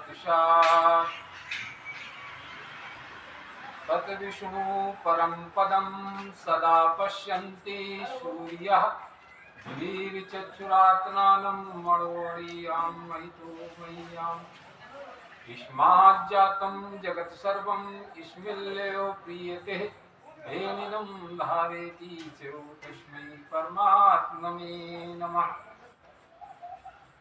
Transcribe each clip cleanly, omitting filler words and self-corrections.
वपुषा तद्विष्णु परं पदं सदा पश्यन्ति सूर्यः वीरचक्षुरात्मानं मणोऽणीयां महितो मह्याम् युष्माज्जातं जगत् सर्वं युष्मिल्लयो प्रीयते तेनिदं धारयति च तस्मै परमात्मने नमः।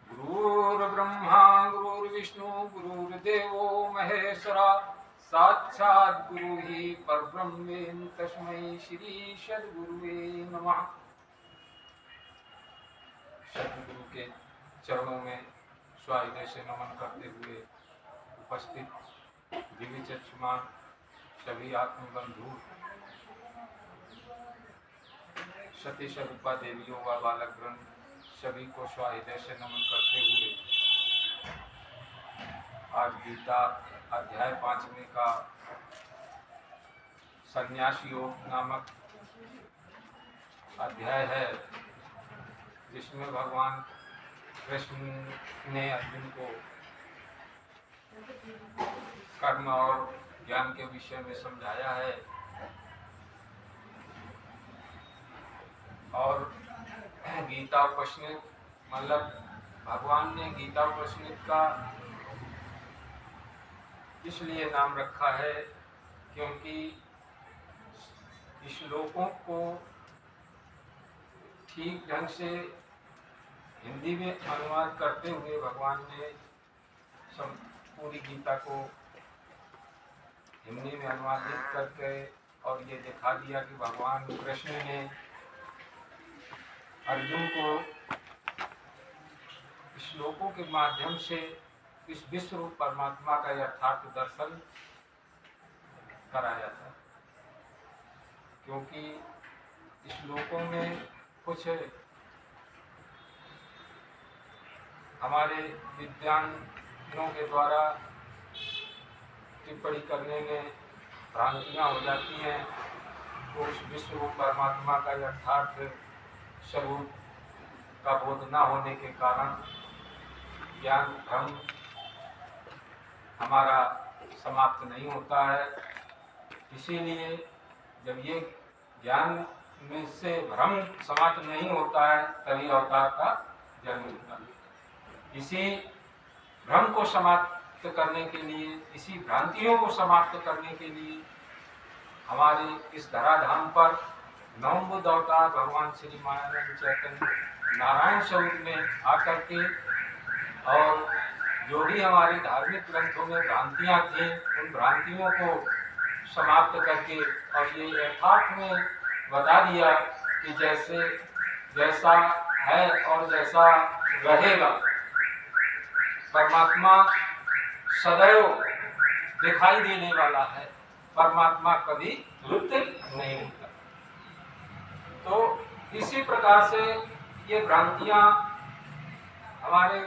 गुरुर्ब्रह्मा गुरुर्विष्णु गुरुर्देवो महेश्वरा साक्षात् गुरु ही परब्रह्म तस्मै श्री सद्गुरुवे नमः। सद्गुरु के चरणों में स्वागत से नमन करते हुए उपस्थित दिव्य चक्षुमान सभी आत्मबंधु सती स्वरूपा देवियों व बालकगण सभी को स्वागत से नमन करते हुए आज गीता अध्याय 5 का संन्यास योग नामक अध्याय है, जिसमें भगवान कृष्ण ने अर्जुन को कर्म और ज्ञान के विषय में समझाया है। और गीता उपनिषद मतलब भगवान ने गीता उपनिषद का इसलिए नाम रखा है क्योंकि श्लोकों को ठीक ढंग से हिंदी में अनुवाद करते हुए भगवान ने पूरी गीता को हिंदी में अनुवादित करके और ये दिखा दिया कि भगवान कृष्ण ने अर्जुन को श्लोकों के माध्यम से इस विश्व रूप परमात्मा का यथार्थ दर्शन कराया था। क्योंकि श्लोकों में कुछ हमारे विद्वानों के द्वारा टिप्पणी करने में भ्रांतियाँ हो जाती हैं, तो उस विश्व रूप परमात्मा का यथार्थ स्वरूप का बोध न होने के कारण ज्ञान भ्रम हमारा समाप्त नहीं होता है। इसीलिए जब ये ज्ञान में से भ्रम समाप्त नहीं होता है तभी अवतार का जन्म होता है। इसी भ्रम को समाप्त करने के लिए, इसी भ्रांतियों को समाप्त करने के लिए हमारे इस धराधाम पर नवम बुद्ध अवतार भगवान श्री महाराज चैतन्य नारायण स्वरूप में आकर के और जो भी हमारे धार्मिक ग्रंथों में भ्रांतियाँ थीं उन भ्रांतियों को समाप्त करके और ये यथार्थ में बता दिया कि जैसा है और जैसा रहेगा परमात्मा सदैव दिखाई देने वाला है, परमात्मा कभी लुप्त नहीं होता। तो इसी प्रकार से ये भ्रांतियाँ हमारे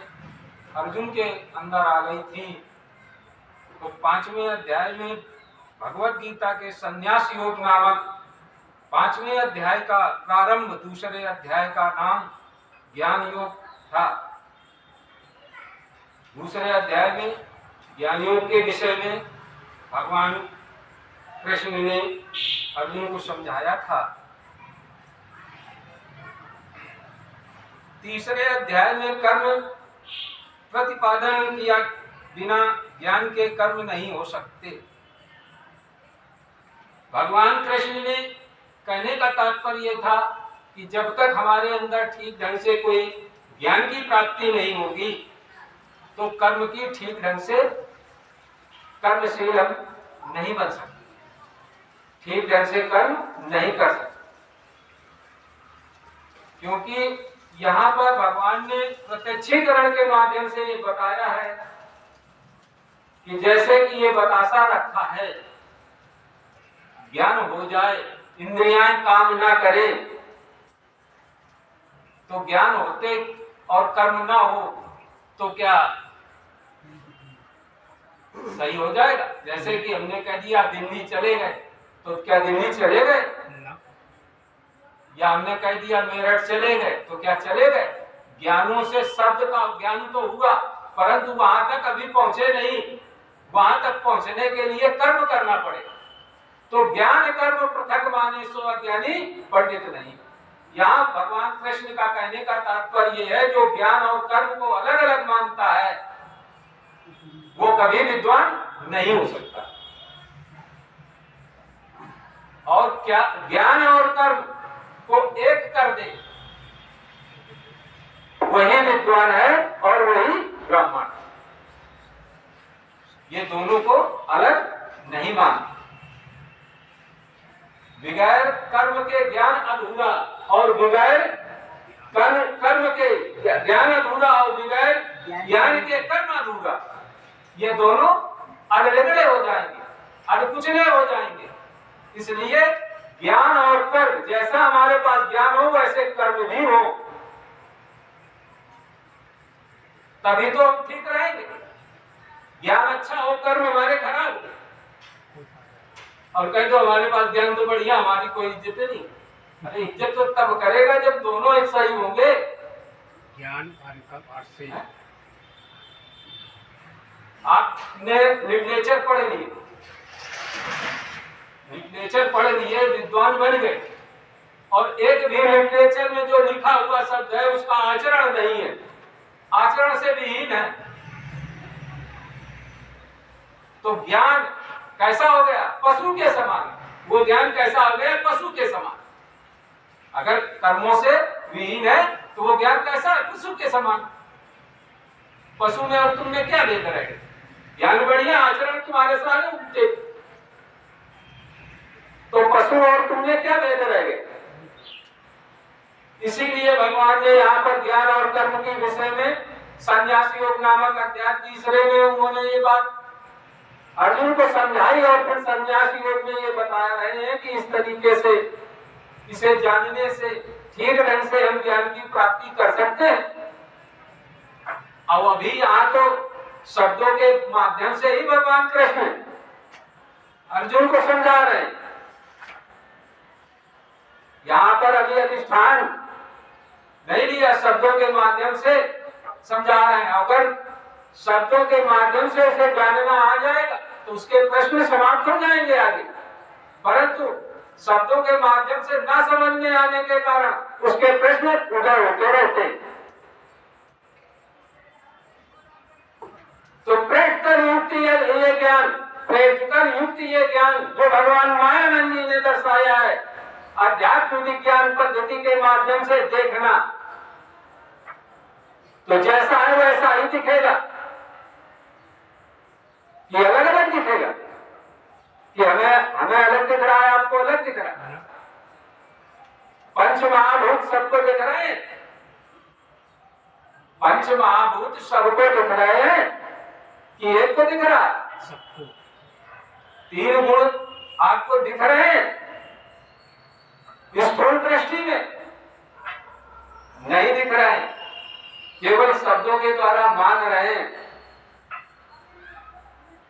अर्जुन के अंदर आ गई थी। तो 5वें अध्याय में भगवत गीता के संन्यास योग नामक 5वें अध्याय का प्रारंभ, दूसरे अध्याय का नाम ज्ञान योग था। दूसरे अध्याय में ज्ञान योग के विषय में भगवान कृष्ण ने अर्जुन को समझाया था। तीसरे अध्याय में कर्म प्रतिपादन किया बिना ज्ञान के कर्म नहीं हो सकते। भगवान कृष्ण ने कहने का तात्पर्य था कि जब तक हमारे अंदर ठीक ढंग से कोई ज्ञान की प्राप्ति नहीं होगी तो कर्म की ठीक ढंग से कर्मशील हम नहीं बन सकते, ठीक ढंग से कर्म नहीं कर सकते। क्योंकि यहाँ पर भगवान ने प्रत्यक्षीकरण के माध्यम से ये बताया है कि जैसे कि ये बतासा रखा है, ज्ञान हो जाए, इंद्रियां काम ना करे तो ज्ञान होते और कर्म ना हो तो क्या सही हो जाएगा? जैसे कि हमने कह दिया दिल्ली चले गए तो क्या दिल्ली चले गए? या हमने कह दिया मेरठ चले गए तो क्या चले गए? ज्ञानों से शब्द का ज्ञान तो हुआ परंतु वहां तक अभी पहुंचे नहीं। वहां तक पहुंचने के लिए कर्म करना पड़ेगा। तो ज्ञान कर्म पृथक माने सो अज्ञानी पंडित नहीं। यहाँ भगवान कृष्ण का कहने का तात्पर्य है, जो ज्ञान और कर्म को अलग अलग मानता है वो कभी विद्वान नहीं हो सकता। और क्या ज्ञान और कर्म को एक कर दे वही विद्वान है और वही ब्राह्मण। ये दोनों को अलग नहीं मानते। बगैर कर्म के ज्ञान अधूरा और बगैर कर्म के ज्ञान अधूरा और बगैर ज्ञान के कर्म अधूरा, ये दोनों अधबिगड़े हो जाएंगे, अधकुचले हो जाएंगे। इसलिए ज्ञान और कर्म, जैसा हमारे पास ज्ञान हो वैसे कर्म भी हो, तभी तो हम ठीक रहेंगे। ज्ञान अच्छा हो कर्म हमारे खराब हो और कहीं तो हमारे पास ज्ञान तो बढ़िया, हमारी कोई इज्जत नहीं। अरे इज्जत तो तब करेगा जब दोनों एक सही होंगे। ज्ञान और से आपने लिटरेचर पढ़ लिए, लिटरेचर पढ़ लिए, विद्वान बन गए, और एक भी लिटरेचर में जो लिखा हुआ शब्द है उसका आचरण नहीं है, आचरण से विहीन है, तो ज्ञान कैसा हो गया? पशु के समान। वो ज्ञान कैसा हो गया? पशु के समान। अगर कर्मों से विहीन है तो वो ज्ञान कैसा है? पशु के समान। पशु में और तुम में क्या भेद रहेगा? ज्ञान बढ़िया, आचरण तुम्हारे सारे उल्टे, तो पशु और तुम में क्या भेद रहेगा? इसीलिए भगवान ने यहाँ पर ज्ञान और कर्म के विषय में संन्यास योग नामक अध्याय 3 में उन्होंने ये बात अर्जुन को समझाई, और फिर संन्यास योग में ये बता रहे हैं कि इस तरीके से इसे जानने से ठीक ढंग से हम ज्ञान की प्राप्ति कर सकते हैं। अब अभी यहाँ तो शब्दों के माध्यम से ही भगवान कृष्ण अर्जुन को समझा रहे हैं। यहाँ पर अभी अधिष्ठान नहीं लिया, शब्दों के माध्यम से समझा रहे हैं। अगर शब्दों के माध्यम से उसे जानना आ जाएगा तो उसके प्रश्न समाप्त हो जाएंगे आगे, परंतु शब्दों के माध्यम से न समझ में आने के कारण उसके प्रश्न उधर होते रहते हैं। तो प्रैक्टिकल युक्ति ये ज्ञान, प्रैक्टिकल युक्ति ये ज्ञान जो भगवान मायानंद जी ने दर्शाया है, अध्यात्म विज्ञान पद्धति के माध्यम से देखना, तो जैसा है वैसा ही दिखेगा, ये अलग अलग दिखेगा कि हमें अलग दिख रहा है, आपको अलग दिख रहा है। पंच महाभूत सबको दिख रहे हैं, पंच महाभूत सबको दिख रहे हैं कि एक को दिख रहा है? सबको। 3 गुण आपको दिख रहे हैं स्थूल दृष्टि में? नहीं दिख रहे हैं, केवल शब्दों के द्वारा मान रहे हैं।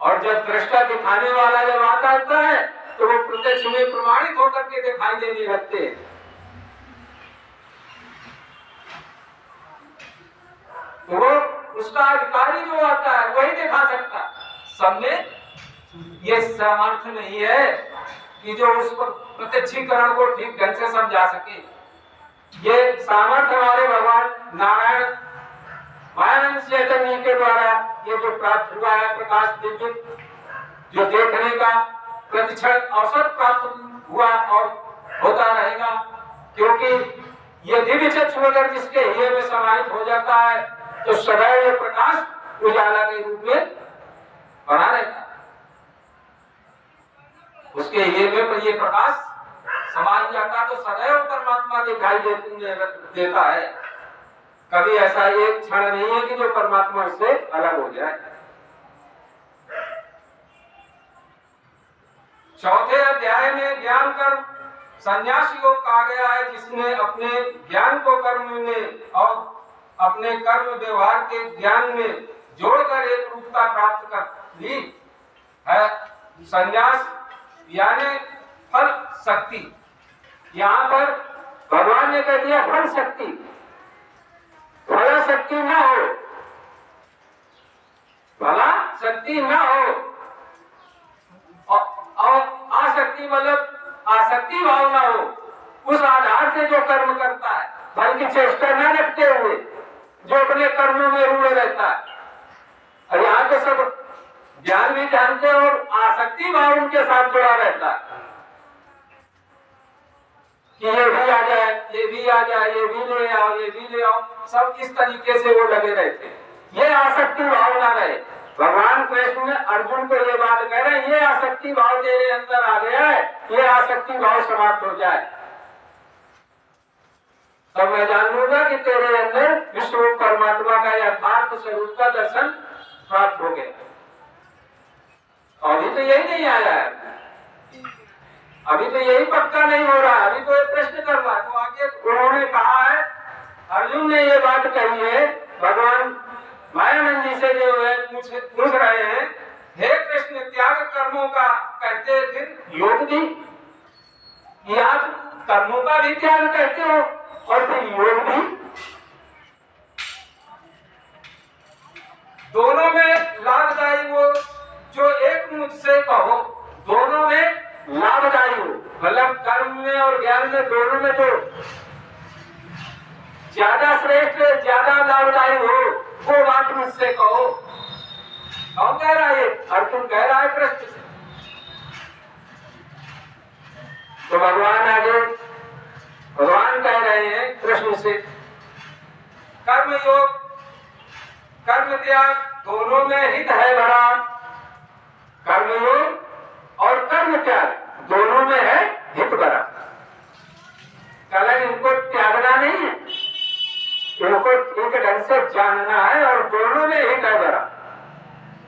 और जब दृष्टा दिखाने वाला जब आता है तो वो प्रत्यक्ष में प्रमाणित होकर के दिखाई देने लगते हैं। तो वो उसका अधिकारी जो आता है वही दिखा सकता। सब में ये सामर्थ्य नहीं है कि जो उस पर प्रत्यक्षीकरण को ठीक ढंग से समझा सके। ये सामर्थ्य हमारे भगवान नारायण मायानंद चैतन्य के द्वारा ये जो प्राप्त हुआ है, प्रकाश दिव्य जो देखने का प्रतिक्षण अवसर प्राप्त हुआ और होता रहेगा, क्योंकि ये दिव्य चक्षु अगर जिसके हृदय में समाहित हो जाता है तो सदैव ये प्रकाश उजाला के रूप में बना रहता है। उसके हृदय में ये प्रकाश समाहित जाता तो सदैव परमात्मा दिखाई देता है। कभी ऐसा एक क्षण नहीं है कि जो परमात्मा से अलग हो जाए। चौथे अध्याय में ज्ञान कर्म संन्यास योग कहा गया है, जिसने अपने ज्ञान को कर्म में और अपने कर्म व्यवहार के ज्ञान में जोड़कर एक रूपता प्राप्त कर ली है। संन्यास यानी फल शक्ति। यहाँ पर भगवान ने कह दिया फल शक्ति, फल शक्ति न हो, भला शक्ति न हो और आसक्ति मतलब आसक्ति भाव न हो, उस आधार से जो कर्म करता है, फल की चेष्टा न रखते हुए जो अपने कर्मों में रूढ़ रहता है। और यहाँ तो सब ज्ञान भी जानते और आसक्ति भाव उनके साथ जुड़ा रहता है कि ये भी आ जाए, ये भी आ जाए, ये भी ले आओ, ये भी ले आओ, सब इस तरीके से वो लगे रहते हैं। ये आसक्ति भाव ना रहे। भगवान कृष्ण अर्जुन को ये बात कह रहे हैं, ये आसक्ति भाव तेरे अंदर आ गया है, ये आसक्ति भाव समाप्त हो जाए, तब मैं जान लूंगा कि तेरे अंदर विश्व परमात्मा का यथार्थ स्वरूप का दर्शन प्राप्त हो गया। अभी तो यही नहीं आया है, अभी तो यही पक्का नहीं हो रहा, अभी तो एक प्रश्न कर रहा है। तो आगे उन्होंने कहा है, अर्जुन ने ये बात कही है, भगवान मायानंद जी से जो है पूछ रहे हैं, हे कृष्ण त्याग कर्मों का कहते फिर योग भी, कि आप कर्मों का भी त्याग करते हो और फिर योग भी, दोनों में लाभदायी हो जो एक मुझसे कहो, दोनों में लाभदायी हो, मतलब कर्म में और ज्ञान में दोनों में जो ज्यादा श्रेष्ठ ज्यादा लाभदायी हो वो बात मुझसे कहो। कौन कह रहा है? अर्जुन कह रहा है कृष्ण से। तो भगवान आगे भगवान कह रहे हैं कृष्ण से, कर्म योग कर्म त्याग दोनों में हित है भरा, कर्म योग और कर्म त्याग दोनों में है हित भरा। कल इनको त्यागना नहीं है, इनको ठीक ढंग से जानना है और दोनों में हित है भरा।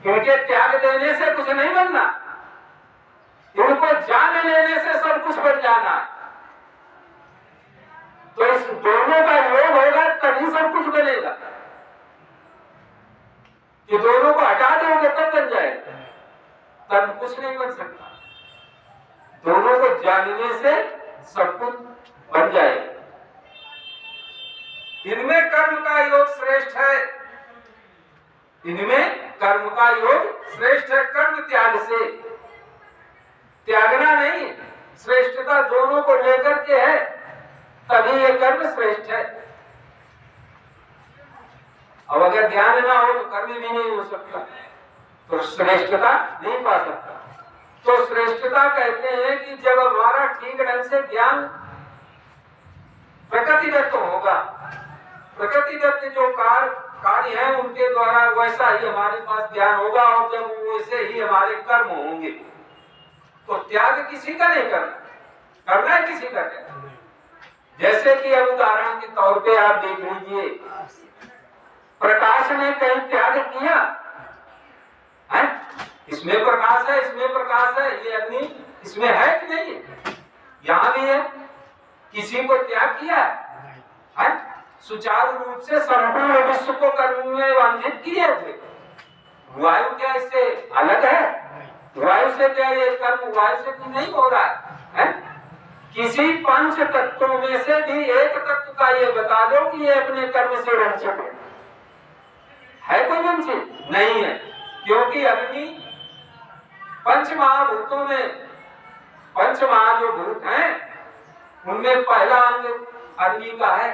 इनके त्याग देने से कुछ नहीं बनना, इनको जान लेने से सब कुछ बन जाना है। तो इस दोनों का योग होगा तभी सब कुछ बनेगा। ये दोनों को हटा दोगे तब बन जाएगा, तब कुछ नहीं बन सकता। दोनों को जानने से सब कुछ बन जाएगा। इनमें कर्म का योग श्रेष्ठ है, इनमें कर्म का योग श्रेष्ठ है कर्म त्याग से। त्यागना नहीं, श्रेष्ठता दोनों को लेकर के है, तभी ये कर्म श्रेष्ठ है। अब अगर ध्यान ना हो तो कर्म भी नहीं हो सकता, तो श्रेष्ठता नहीं पा सकता। तो श्रेष्ठता कहते हैं कि जब हमारा ठीक ढंग से ज्ञान प्रकृतिदत्त होगा, प्रकृतिदत्त जो कार्य है उनके द्वारा वैसा ही हमारे पास ज्ञान होगा और जब वैसे ही हमारे कर्म होंगे, तो त्याग किसी का नहीं करना, करना है किसी का नहीं। जैसे कि अब उदाहरण के तौर पे आप देख लीजिए, प्रकाश ने कहीं त्याग किया है? इसमें प्रकाश है, इसमें प्रकाश है, ये अग्नि इसमें है कि नहीं? यहाँ भी है, किसी को त्याग किया है? सुचारू रूप से संपूर्ण विश्व को कर्म में बांधित किए हुए। वायु क्या इससे अलग है? वायु से क्या ये कर्म वायु से भी नहीं हो रहा है? किसी पंच तत्वों में से भी एक तत्व का ये बता दो कि ये अपने कर्म से वंचित है कोई वंचित नहीं है, क्योंकि अग्नि पंच महाभूतों में, पंच महा जो भूत हैं उनमें पहला अंग अग्नि का है,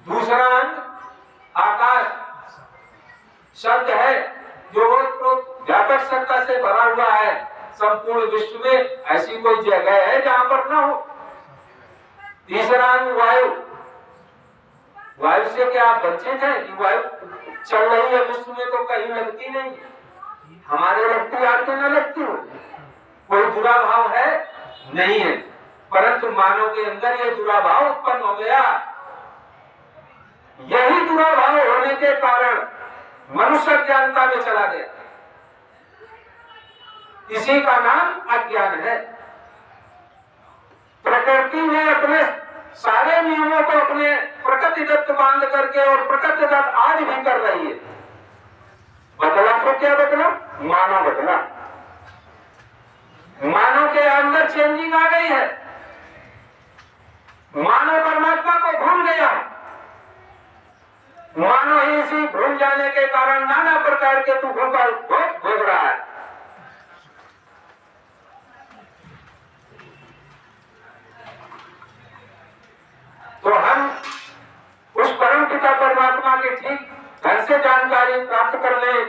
दूसरा अंग आकाश शब्द है जो व्यापक सत्ता से भरा हुआ है। संपूर्ण विश्व में ऐसी कोई जगह है जहां पर ना हो। तीसरा अंग वायु, वायु से क्या आप वंचित हैं कि वायु चल रही है विश्व में तो कहीं लगती नहीं, हमारे लगती आपको न लगती हो, कोई बुरा भाव है नहीं है, परंतु मानव के अंदर ये बुरा भाव उत्पन्न हो गया। यही बुरा भाव होने के कारण मनुष्य अज्ञानता में चला गया, इसी का नाम अज्ञान है। प्रकृति ने अपने सारे नियमों को अपने प्रकृतिदत्त बांध करके और प्रकृतिदत्त आज भी कर रही है। बदला तो क्या बदला? मानव बदला, मानव के अंदर चेंजिंग आ गई है, मानव परमात्मा को भूल गया, मानव ही एकादशी भूल जाने के कारण नाना प्रकार के दुखों का भोग रहा है। तो हम उस परम पिता परमात्मा की ठीक ढंग से जानकारी प्राप्त कर ले,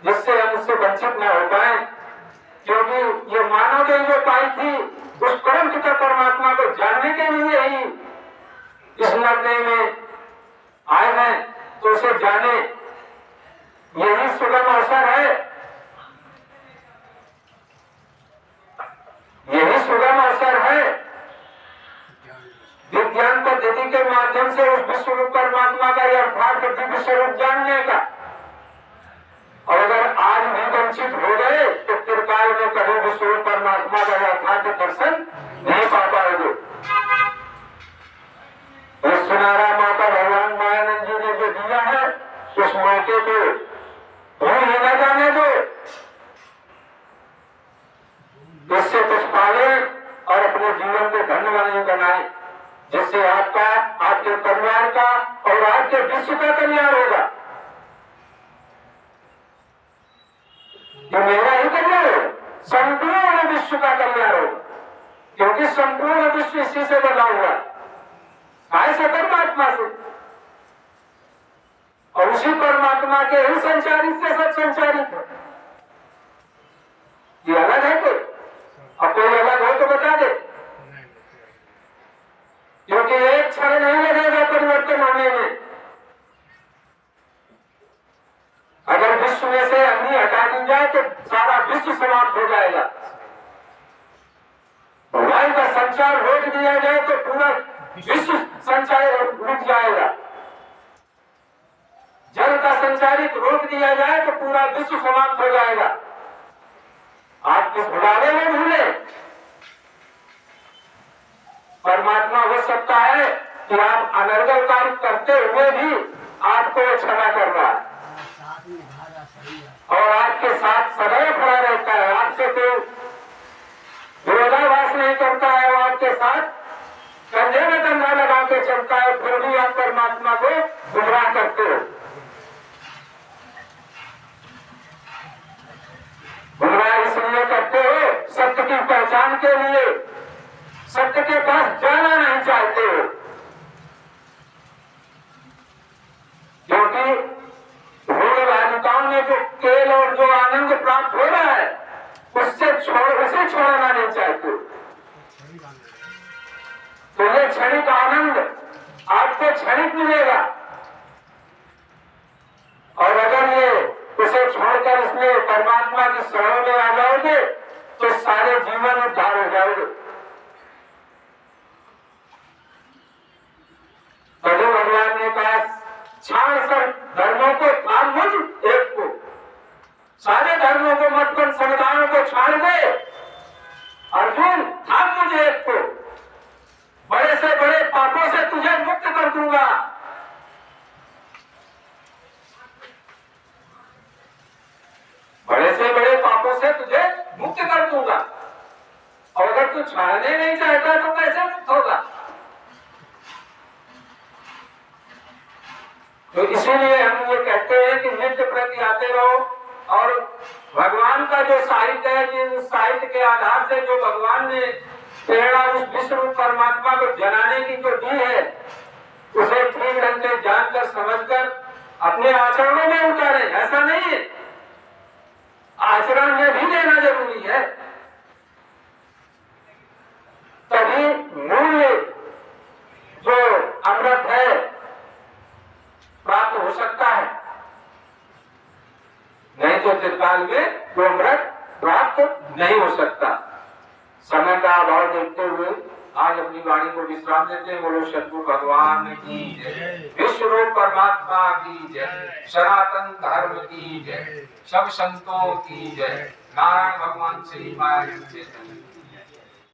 जिससे हम उससे वंचित न हो पाए। क्योंकि ये मानव देह जो पाई थी उस परम पिता परमात्मा को जानने के लिए ही इस नरदेह में आए हैं, तो उसे जाने, यही सुगम अवसर है, यही सुगम अवसर है विज्ञान पद्धति के माध्यम से उस विश्व रूप परमात्मा का यथार्थ दिव्य स्वरूप जानने का। और अगर आज भी वंचित हो गए तो त्रिकाल में कभी विश्व रूप परमात्मा का यथार्थ दर्शन नहीं पा पाओगे। सुनारा माता भगवान मायानंद जी ने जो दिया है उस मौके को भूल ही न जाने दो, इससे कुछ पाले और अपने जीवन को धन्यवाद बनाए, जिससे आपका, आपके परिवार का और आपके विश्व का कल्याण होगा। ये मेरा ही कल्याण होगा, संपूर्ण विश्व का कल्याण होगा, क्योंकि संपूर्ण विश्व इसी से बना हुआ है, ऐसे परमात्मा से, और उसी परमात्मा के ही संचारित से सब संचारित है। ये अलग है कोई, और कोई अलग हो तो बता दे, क्योंकि एक क्षण नहीं लगेगा परिवर्तन होने में। अगर विश्व में से अग्नि हटा दी जाए तो सारा विश्व समाप्त हो जाएगा। वायु का संचार रोक दिया जाए तो पूरा विश्व संचार रुक जाएगा। जल का संचारित रोक दिया जाए तो पूरा विश्व समाप्त हो जाएगा। आप किस बुढ़ाने में भूले, परमात्मा हो सकता है कि आप अनर्गल कार्य करते हुए भी आपको क्षमा कर रहा है और आपके साथ सदैव खड़ा रहता है, आपसे कोई विरोधाभास नहीं करता है, वो आपके साथ कंधे में कंधा लगा के चलता है, फिर भी आप परमात्मा को गुमराह करते हो। गुमराह इसलिए करते हो सत्य की पहचान के लिए, सत्य के पास जाना नहीं चाहते हो, क्योंकि भोग राधिकाओं में जो तेल और जो आनंद प्राप्त हो रहा है उसे छोड़ना नहीं चाहते। तो ये क्षणिक आनंद आपको क्षणिक मिलेगा, और अगर ये उसे छोड़कर इसमें परमात्मा की शरण में आ जाओगे तो सारे जीवन उद्धार हो जाओगे। तभी भगवान ने कहा छाड़ सब धर्मों को थाम मुझ एक को, सारे धर्मों को मतपन संविधानों को छाड़ दे अर्जुन, थाम मुझे एक को, बड़े से बड़े पापों से तुझे मुक्त कर दूंगा। बड़े से बड़े पापों से तुझे मुक्त कर दूंगा, और अगर तू छाड़ने नहीं चाहता तो कैसे मुक्त होगा। तो इसीलिए हम ये कहते हैं कि नित्य प्रति आते रहो, और भगवान का जो साहित्य है कि उस साहित्य के आधार से जो भगवान ने प्रेरणा उस विश्व रूप परमात्मा को जनाने की जो दी है उसे ठीक ढंग से जानकर समझकर अपने आचरणों में उतारे। ऐसा नहीं है, आचरण में भी लेना जरूरी है, तभी मूल्य जो अमृत है प्राप्त हो सकता है, नहीं तो त्रिकाल में वो अमृत प्राप्त नहीं हो सकता। समय का अभाव देखते हुए आज अपनी वाणी को विश्राम देते हैं। बोलो सद्गुरु भगवान की जय, विश्व रूप परमात्मा की जय, सनातन धर्म की जय, सब संतों की जय, नारायण भगवान श्री माया